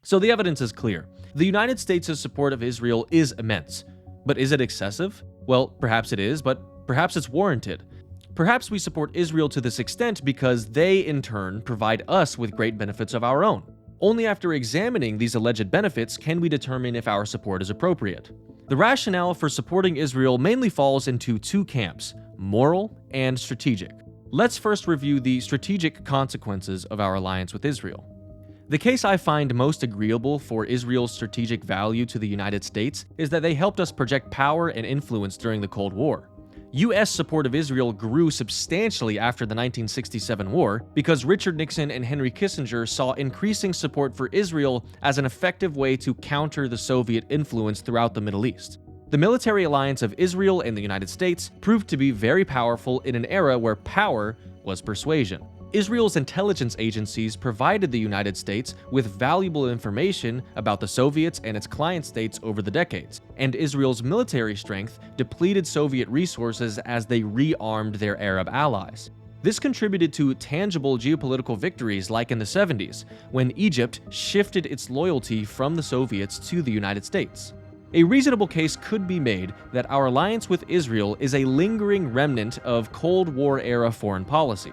So the evidence is clear. The United States' support of Israel is immense. But is it excessive? Well, perhaps it is, but perhaps it's warranted. Perhaps we support Israel to this extent because they, in turn, provide us with great benefits of our own. Only after examining these alleged benefits can we determine if our support is appropriate. The rationale for supporting Israel mainly falls into two camps: moral and strategic. Let's first review the strategic consequences of our alliance with Israel. The case I find most agreeable for Israel's strategic value to the United States is that they helped us project power and influence during the Cold War. U.S. support of Israel grew substantially after the 1967 war because Richard Nixon and Henry Kissinger saw increasing support for Israel as an effective way to counter the Soviet influence throughout the Middle East. The military alliance of Israel and the United States proved to be very powerful in an era where power was persuasion. Israel's intelligence agencies provided the United States with valuable information about the Soviets and its client states over the decades, and Israel's military strength depleted Soviet resources as they rearmed their Arab allies. This contributed to tangible geopolitical victories like in the 70s, when Egypt shifted its loyalty from the Soviets to the United States. A reasonable case could be made that our alliance with Israel is a lingering remnant of Cold War-era foreign policy.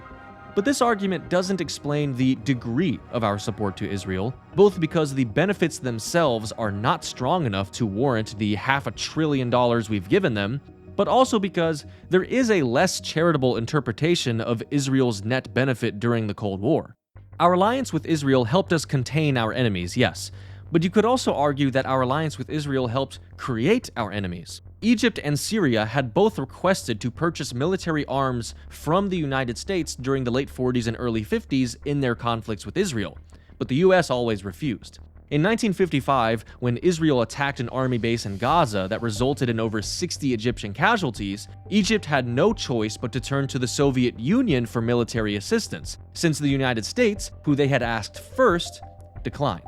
But this argument doesn't explain the degree of our support to Israel, both because the benefits themselves are not strong enough to warrant the $500 billion we've given them, but also because there is a less charitable interpretation of Israel's net benefit during the Cold War. Our alliance with Israel helped us contain our enemies, yes, but you could also argue that our alliance with Israel helped create our enemies. Egypt and Syria had both requested to purchase military arms from the United States during the late 40s and early 50s in their conflicts with Israel, but the US always refused. In 1955, when Israel attacked an army base in Gaza that resulted in over 60 Egyptian casualties, Egypt had no choice but to turn to the Soviet Union for military assistance, since the United States, who they had asked first, declined.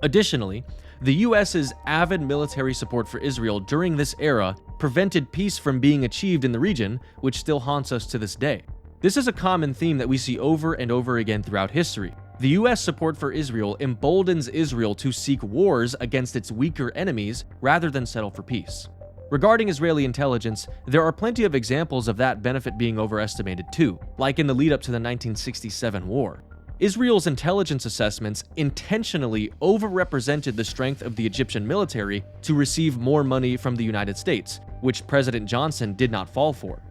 Additionally, the US's avid military support for Israel during this era prevented peace from being achieved in the region, which still haunts us to this day. This is a common theme that we see over and over again throughout history. The US support for Israel emboldens Israel to seek wars against its weaker enemies rather than settle for peace. Regarding Israeli intelligence, there are plenty of examples of that benefit being overestimated too, like in the lead-up to the 1967 war. Israel's intelligence assessments intentionally overrepresented the strength of the Egyptian military to receive more money from the United States, which President Johnson did not fall for.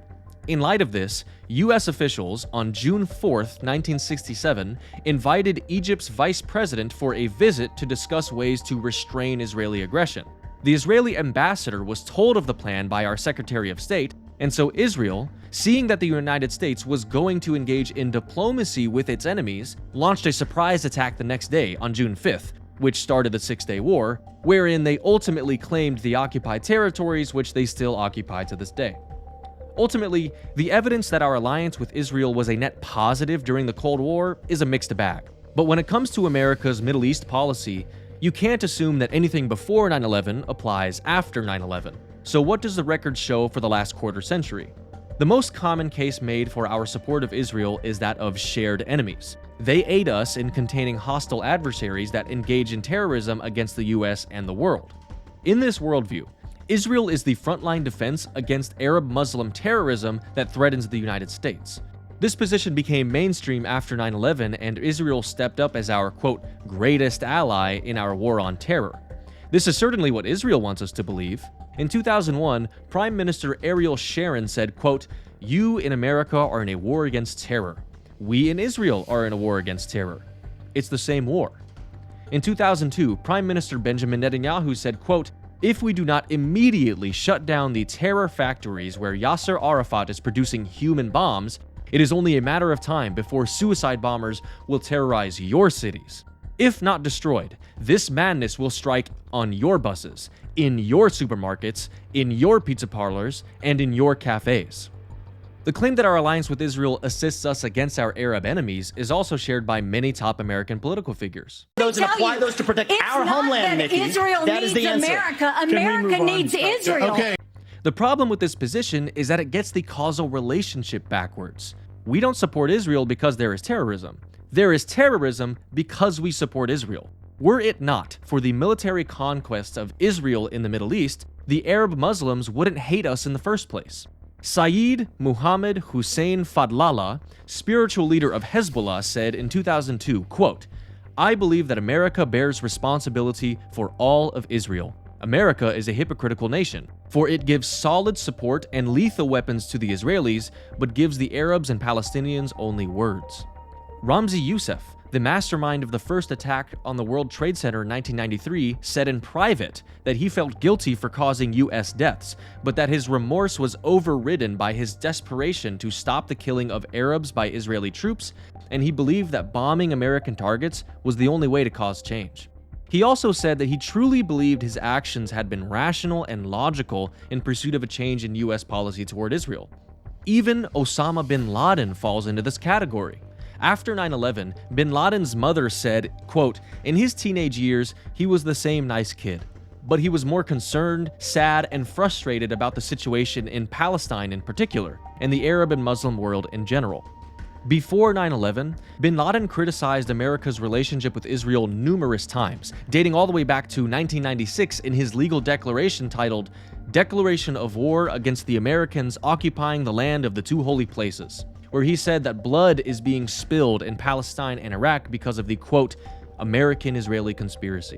In light of this, US officials on June 4, 1967, invited Egypt's vice president for a visit to discuss ways to restrain Israeli aggression. The Israeli ambassador was told of the plan by our Secretary of State, and so Israel, seeing that the United States was going to engage in diplomacy with its enemies, launched a surprise attack the next day on June 5th, which started the Six-Day War, wherein they ultimately claimed the occupied territories, which they still occupy to this day. Ultimately, the evidence that our alliance with Israel was a net positive during the Cold War is a mixed bag. But when it comes to America's Middle East policy, you can't assume that anything before 9/11 applies after 9/11. So what does the record show for the last quarter century? The most common case made for our support of Israel is that of shared enemies. They aid us in containing hostile adversaries that engage in terrorism against the US and the world. In this worldview, Israel is the frontline defense against Arab Muslim terrorism that threatens the United States. This position became mainstream after 9/11, and Israel stepped up as our, quote, greatest ally in our war on terror. This is certainly what Israel wants us to believe. In 2001, Prime Minister Ariel Sharon said, quote, "You in America are in a war against terror. We in Israel are in a war against terror. It's the same war." In 2002, Prime Minister Benjamin Netanyahu said, quote, "If we do not immediately shut down the terror factories where Yasser Arafat is producing human bombs, it is only a matter of time before suicide bombers will terrorize your cities. If not destroyed, this madness will strike on your buses, in your supermarkets, in your pizza parlors, and in your cafes." The claim that our alliance with Israel assists us against our Arab enemies is also shared by many top American political figures. Those and apply those to protect our homeland, Nikki. Israel that is needs the answer. America. America needs Israel. Okay. The problem with this position is that it gets the causal relationship backwards. We don't support Israel because there is terrorism. There is terrorism because we support Israel. Were it not for the military conquests of Israel in the Middle East, the Arab Muslims wouldn't hate us in the first place. Sayyid Muhammad Hussein Fadlallah, spiritual leader of Hezbollah, said in 2002, quote, "I believe that America bears responsibility for all of Israel. America is a hypocritical nation, for it gives solid support and lethal weapons to the Israelis, but gives the Arabs and Palestinians only words." Ramzi Youssef, the mastermind of the first attack on the World Trade Center in 1993, said in private that he felt guilty for causing US deaths, but that his remorse was overridden by his desperation to stop the killing of Arabs by Israeli troops, and he believed that bombing American targets was the only way to cause change. He also said that he truly believed his actions had been rational and logical in pursuit of a change in US policy toward Israel. Even Osama bin Laden falls into this category. After 9/11, bin Laden's mother said, quote, "In his teenage years, he was the same nice kid, but he was more concerned, sad, and frustrated about the situation in Palestine in particular, and the Arab and Muslim world in general." Before 9/11, bin Laden criticized America's relationship with Israel numerous times, dating all the way back to 1996 in his legal declaration titled Declaration of War Against the Americans Occupying the Land of the Two Holy Places, where he said that blood is being spilled in Palestine and Iraq because of the, quote, American-Israeli conspiracy.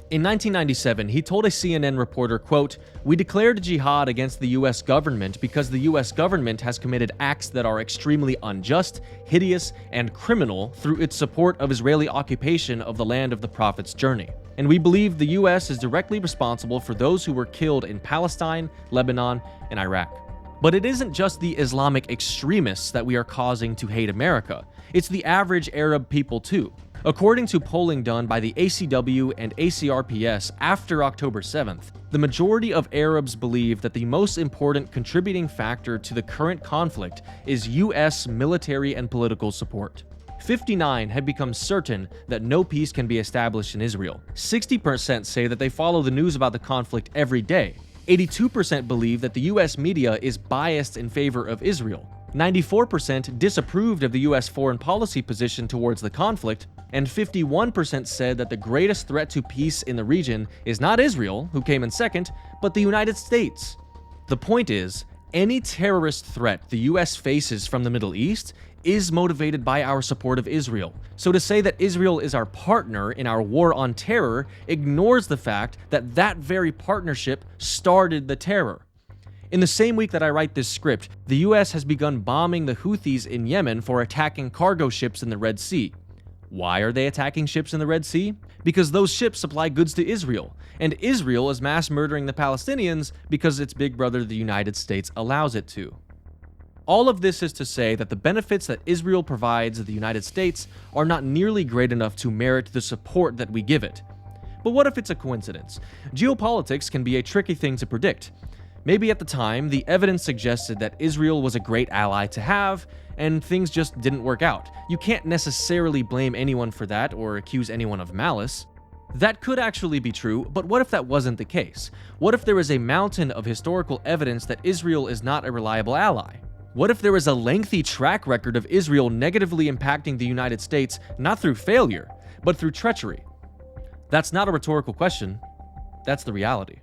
In 1997, he told a CNN reporter, quote, "We declared jihad against the US government because the US government has committed acts that are extremely unjust, hideous, and criminal through its support of Israeli occupation of the land of the Prophet's journey. And we believe the US is directly responsible for those who were killed in Palestine, Lebanon, and Iraq." But it isn't just the Islamic extremists that we are causing to hate America. It's the average Arab people too. According to polling done by the ACW and ACRPS after October 7th, the majority of Arabs believe that the most important contributing factor to the current conflict is US military and political support. 59 have become certain that no peace can be established in Israel. 60% say that they follow the news about the conflict every day. 82% believe that the US media is biased in favor of Israel. 94% disapproved of the US foreign policy position towards the conflict, and 51% said that the greatest threat to peace in the region is not Israel, who came in second, but the United States. The point is, any terrorist threat the US faces from the Middle East is motivated by our support of Israel. So to say that Israel is our partner in our war on terror ignores the fact that that very partnership started the terror. In the same week that I write this script, the US has begun bombing the Houthis in Yemen for attacking cargo ships in the Red Sea. Why are they attacking ships in the Red Sea? Because those ships supply goods to Israel, and Israel is mass murdering the Palestinians because its big brother, the United States, allows it to. All of this is to say that the benefits that Israel provides the United States are not nearly great enough to merit the support that we give it. But what if it's a coincidence? Geopolitics can be a tricky thing to predict. Maybe at the time, the evidence suggested that Israel was a great ally to have, and things just didn't work out. You can't necessarily blame anyone for that or accuse anyone of malice. That could actually be true, but what if that wasn't the case? What if there is a mountain of historical evidence that Israel is not a reliable ally? What if there is a lengthy track record of Israel negatively impacting the United States, not through failure, but through treachery? That's not a rhetorical question. That's the reality.